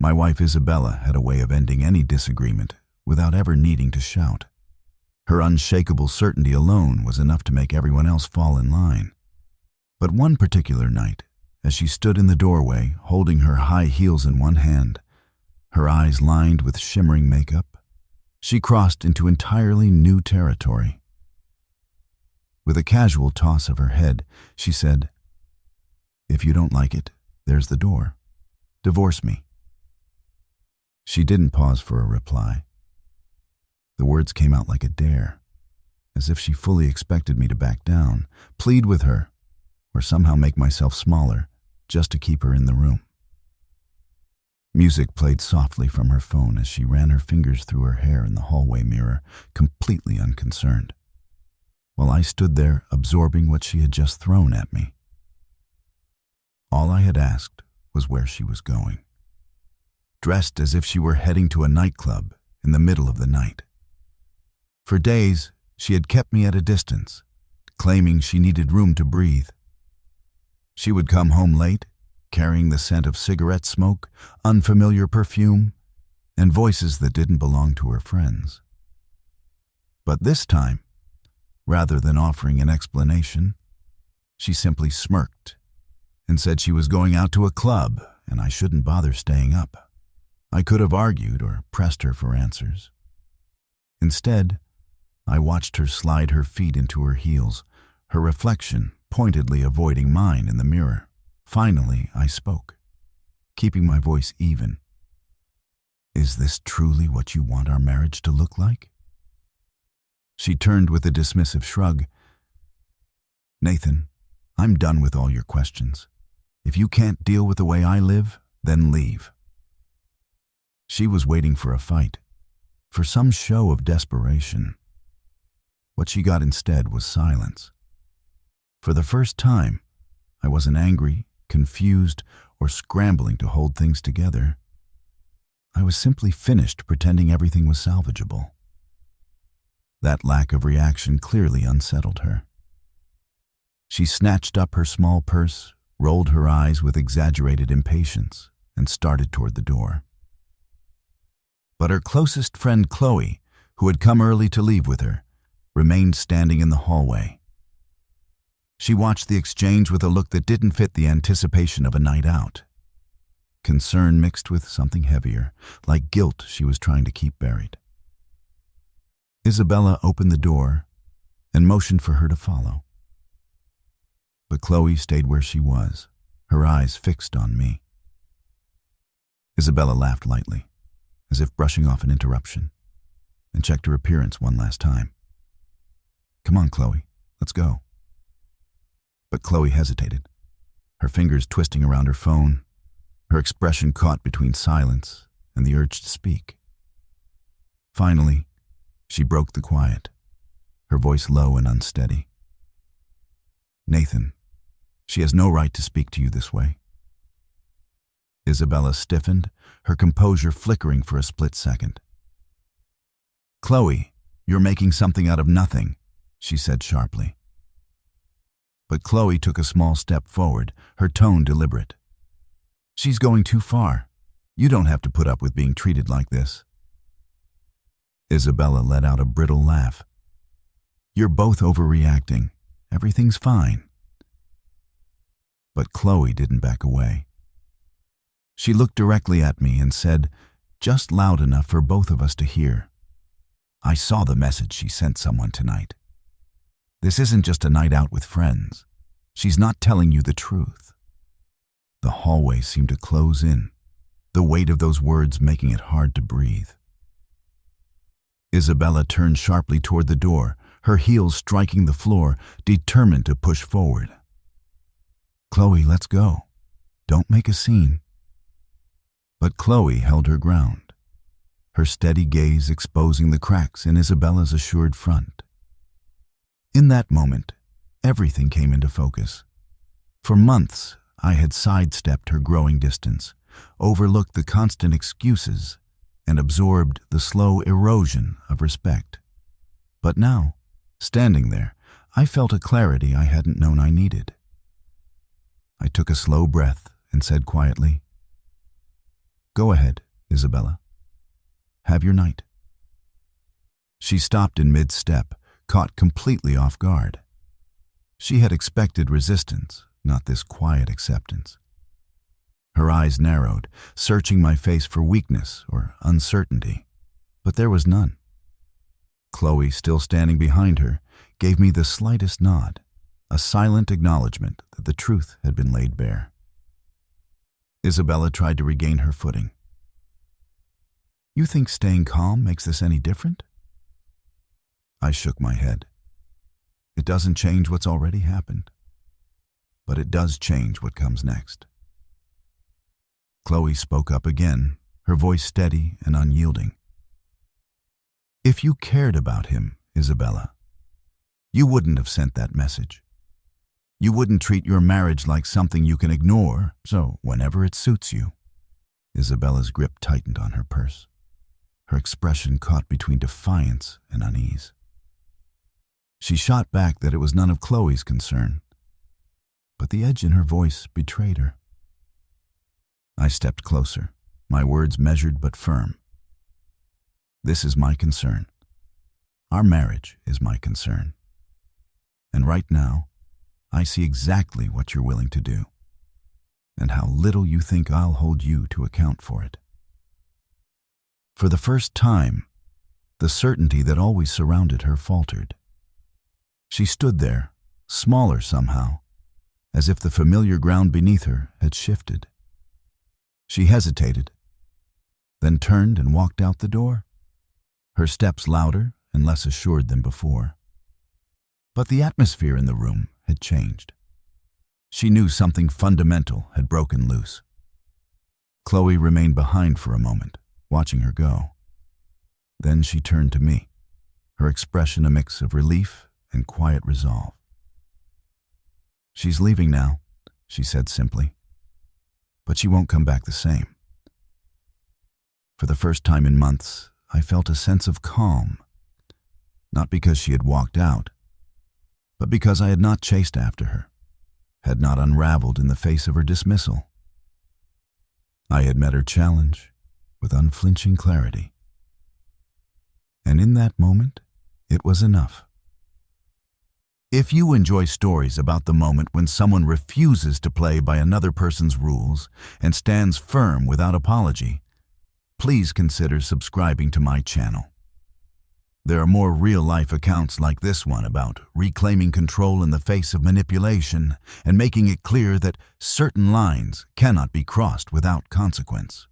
My wife Isabella had a way of ending any disagreement without ever needing to shout. Her unshakable certainty alone was enough to make everyone else fall in line. But one particular night, as she stood in the doorway holding her high heels in one hand, her eyes lined with shimmering makeup, she crossed into entirely new territory. With a casual toss of her head, she said, "If you don't like it, there's the door. Divorce me." She didn't pause for a reply. The words came out like a dare, as if she fully expected me to back down, plead with her, or somehow make myself smaller just to keep her in the room. Music played softly from her phone as she ran her fingers through her hair in the hallway mirror, completely unconcerned, while I stood there absorbing what she had just thrown at me. All I had asked was where she was going, dressed as if she were heading to a nightclub in the middle of the night. For days, she had kept me at a distance, claiming she needed room to breathe. She would come home late, carrying the scent of cigarette smoke, unfamiliar perfume, and voices that didn't belong to her friends. But this time, rather than offering an explanation, she simply smirked and said she was going out to a club and I shouldn't bother staying up. I could have argued or pressed her for answers. Instead, I watched her slide her feet into her heels, her reflection pointedly avoiding mine in the mirror. Finally, I spoke, keeping my voice even. "Is this truly what you want our marriage to look like?" She turned with a dismissive shrug. "Nathan, I'm done with all your questions. If you can't deal with the way I live, then leave." She was waiting for a fight, for some show of desperation. What she got instead was silence. For the first time, I wasn't angry, confused, or scrambling to hold things together. I was simply finished pretending everything was salvageable. That lack of reaction clearly unsettled her. She snatched up her small purse, rolled her eyes with exaggerated impatience, and started toward the door. But her closest friend Chloe, who had come early to leave with her, remained standing in the hallway. She watched the exchange with a look that didn't fit the anticipation of a night out. Concern mixed with something heavier, like guilt she was trying to keep buried. Isabella opened the door and motioned for her to follow. But Chloe stayed where she was, her eyes fixed on me. Isabella laughed lightly, as if brushing off an interruption, and checked her appearance one last time. "Come on, Chloe, let's go." But Chloe hesitated, her fingers twisting around her phone, her expression caught between silence and the urge to speak. Finally, she broke the quiet, her voice low and unsteady. "Nathan, she has no right to speak to you this way." Isabella stiffened, her composure flickering for a split second. "Chloe, you're making something out of nothing," she said sharply. But Chloe took a small step forward, her tone deliberate. "She's going too far. You don't have to put up with being treated like this." Isabella let out a brittle laugh. "You're both overreacting. Everything's fine." But Chloe didn't back away. She looked directly at me and said, just loud enough for both of us to hear, "I saw the message she sent someone tonight. This isn't just a night out with friends. She's not telling you the truth." The hallway seemed to close in, the weight of those words making it hard to breathe. Isabella turned sharply toward the door, her heels striking the floor, determined to push forward. "Chloe, let's go. Don't make a scene." But Chloe held her ground, her steady gaze exposing the cracks in Isabella's assured front. In that moment, everything came into focus. For months, I had sidestepped her growing distance, overlooked the constant excuses, and absorbed the slow erosion of respect. But now, standing there, I felt a clarity I hadn't known I needed. I took a slow breath and said quietly, Go ahead, Isabella. Have your night. She stopped in mid-step, caught completely off guard. She had expected resistance, not this quiet acceptance. Her eyes narrowed, searching my face for weakness or uncertainty, but there was none. Chloe, still standing behind her, gave me the slightest nod, a silent acknowledgement that the truth had been laid bare. Isabella tried to regain her footing. You think staying calm makes this any different? I shook my head. It doesn't change what's already happened, but it does change what comes next. Chloe spoke up again, her voice steady and unyielding. If you cared about him, Isabella, you wouldn't have sent that message. You wouldn't treat your marriage like something you can ignore, so whenever it suits you. Isabella's grip tightened on her purse. Her expression caught between defiance and unease. She shot back that it was none of Chloe's concern, but the edge in her voice betrayed her. I stepped closer, my words measured but firm. This is my concern. Our marriage is my concern. And right now, I see exactly what you're willing to do, and how little you think I'll hold you to account for it. For the first time, the certainty that always surrounded her faltered. She stood there, smaller somehow, as if the familiar ground beneath her had shifted. She hesitated, then turned and walked out the door, her steps louder and less assured than before. But the atmosphere in the room had changed. She knew something fundamental had broken loose. Chloe remained behind for a moment, watching her go. Then she turned to me, her expression a mix of relief and quiet resolve. She's leaving now, she said simply, but she won't come back the same. For the first time in months, I felt a sense of calm, not because she had walked out, but because I had not chased after her, had not unraveled in the face of her dismissal. I had met her challenge with unflinching clarity. And in that moment, it was enough. If you enjoy stories about the moment when someone refuses to play by another person's rules and stands firm without apology, please consider subscribing to my channel. There are more real-life accounts like this one about reclaiming control in the face of manipulation and making it clear that certain lines cannot be crossed without consequence.